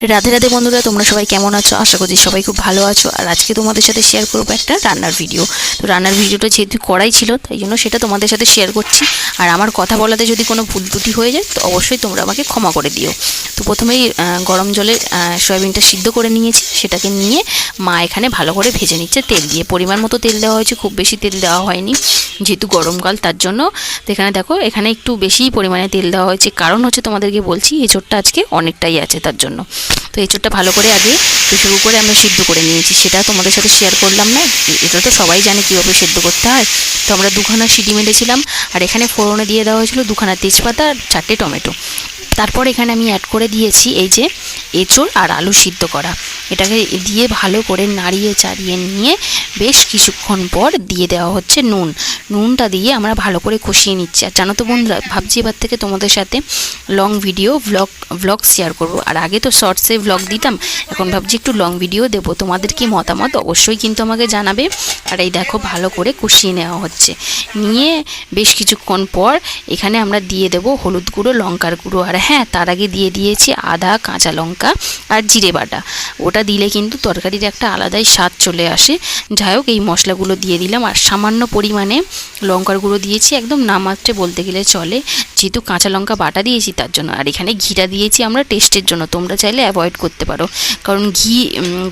राधे राधे बंधुरा तुम्हारा सबाई केमन आछो आशा करी सबाई खूब भालो आछो। और आज के तुम्हारे साथे शेयर करबो एक रान्नार भिडियो। तो रान्नार भिडियोटा जेहेतु कड़ाई छिलो ताई जोन्नो सेटा तुम्हादेर साथे शेयर करछि। और आमार कथा बोलाते जोदि कोनो भूल त्रुटि हये जाय तो अवश्यई तोमरा आमाके क्षमा करे दिओ। तो प्रथमेई गरम जले सयाबिनटा सिद्ध करे नियेछि, सेटाके निये मा एखाने भालो करे भेजे निচ্ছে तेल दिए। परिमाण मतो तेल देওয়া হয়েছে, খুব বেশি তেল দেওয়া হয়নি যেহেতু গরমকাল তার জন্য। তো এখানে দেখো এখানে একটু বেশি পরিমাণে তেল দেওয়া হয়েছে, কারণ হচ্ছে তোমাদেরকে বলছি এঁচোড়টা আজকে অনেকটাই আছে তার জন্য। তো এঁচোড়টা ভালো করে আগে প্রেসার কুকারে আমরা সিদ্ধ করে নিয়েছি, সেটা তোমাদের সাথে শেয়ার করলাম না। এটা তো সবাই জানে কীভাবে সিদ্ধ করতে হয়। তো আমরা দুখানা সিটি মেরেছিলাম, আর এখানে ফোড়নে দিয়ে দেওয়া হয়েছিল দুখানা তেজপাতা আর 4টে টমেটো। তারপর এখানে আমি অ্যাড করে দিয়েছি এই যে এঁচোড় আর আলু সিদ্ধ করা। এটাকে দিয়ে ভালো করে নাড়িয়ে চাড়িয়ে নিয়ে বেশ কিছুক্ষণ পর দিয়ে দেওয়া হচ্ছে নুন। নুনটা দিয়ে আমরা ভালো করে কষিয়ে নিচ্ছি। আর জানো তো বন্ধুরা, ভাবছি এবার থেকে তোমাদের সাথে লং ভিডিও ব্লগ শেয়ার করব। আর আগে তো শর্টসে ব্লগ দিতাম, এখন ভাবছি একটু লং ভিডিও দেবো। তোমাদের কি মতামত অবশ্যই কিন্তু আমাকে জানাবে। আর এই দেখো ভালো করে কষিয়ে নেওয়া হচ্ছে। নিয়ে বেশ কিছুক্ষণ পর এখানে আমরা দিয়ে দেবো হলুদ গুঁড়ো, লঙ্কার গুঁড়ো, আর হ্যাঁ তার আগে দিয়ে দিয়েছি আদা, কাঁচা লঙ্কা আর জিরে বাটা। ওটা দিলে কিন্তু তরকারির একটা আলাদাই স্বাদ চলে আসে। যাই হোক এই মশলাগুলো দিয়ে দিলাম, আর সামান্য পরিমাণে লঙ্কার গুঁড়ো দিয়েছি, একদম নামাত্রে বলতে গেলে চলে, যেহেতু কাঁচা লঙ্কা বাটা দিয়েছি তার জন্য। আর এখানে ঘিটা দিয়েছি আমরা টেস্টের জন্য, তোমরা চাইলে অ্যাভয়েড করতে পারো, কারণ ঘি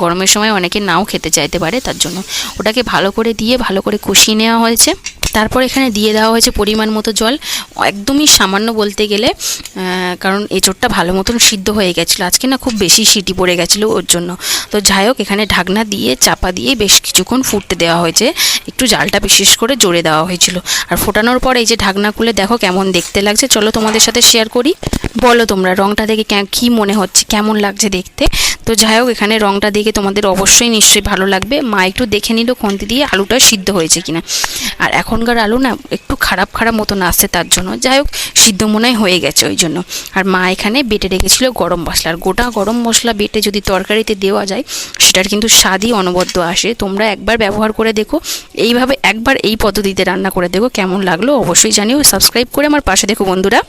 গরমের সময় অনেকে নাও খেতে চাইতে পারে, তার জন্য ওটাকে ভালো করে দিয়ে ভালো করে কষিয়ে নেওয়া হয়েছে। তারপর এখানে দিয়ে দেওয়া হয়েছে পরিমাণ মতো জল, একদমই সামান্য বলতে গেলে, কারণ এঁচোড়টা ভালো মতন সিদ্ধ হয়ে গেছিলো। আজকে না খুব বেশি সিটি পড়ে গেছিলো ওর জন্য। তো যাই হোক এখানে ঢাকনা দিয়ে চাপা দিয়ে বেশ কিছুক্ষণ ফুটতে দেওয়া হয়েছে, একটু জালটা বিশেষ করে জোরে দেওয়া হয়েছিল। আর ফোটানোর পর এই যে ঢাকনা খুলে দেখো কেমন দেখতে লাগছে। চলো তোমাদের সাথে শেয়ার করি, বলো তোমরা রঙটা দেখে কী মনে হচ্ছে, কেমন লাগছে দেখতে। তো যাই হোক এখানে রঙটা দেখে তোমাদের অবশ্যই নিশ্চয়ই ভালো লাগবে। মা একটু দেখে নিল খুন্তি দিয়ে আলুটা সিদ্ধ হয়েছে কিনা। আর এখনকার আলু না একটু খারাপ মতন আসছে, তার জন্য যাই হোক সিদ্ধ মনে হয়ে গেছে ওই জন্য। আর মা এখানে বেটে রেখেছিল গরম মশলা, আর গোটা গরম মশলা বেটে যদি তরকারিতে দেওয়া যায় সেটার কিন্তু স্বাদই অনবদ্য আসে। তোমরা একবার ব্যবহার করে দেখো, এইভাবে একবার এই পদ্ধতিতে রান্না করে দেখো, কেমন লাগলো অবশ্যই জানিও। সাবস্ক্রাইব করে আমার পাশে দেখো বন্ধুরা।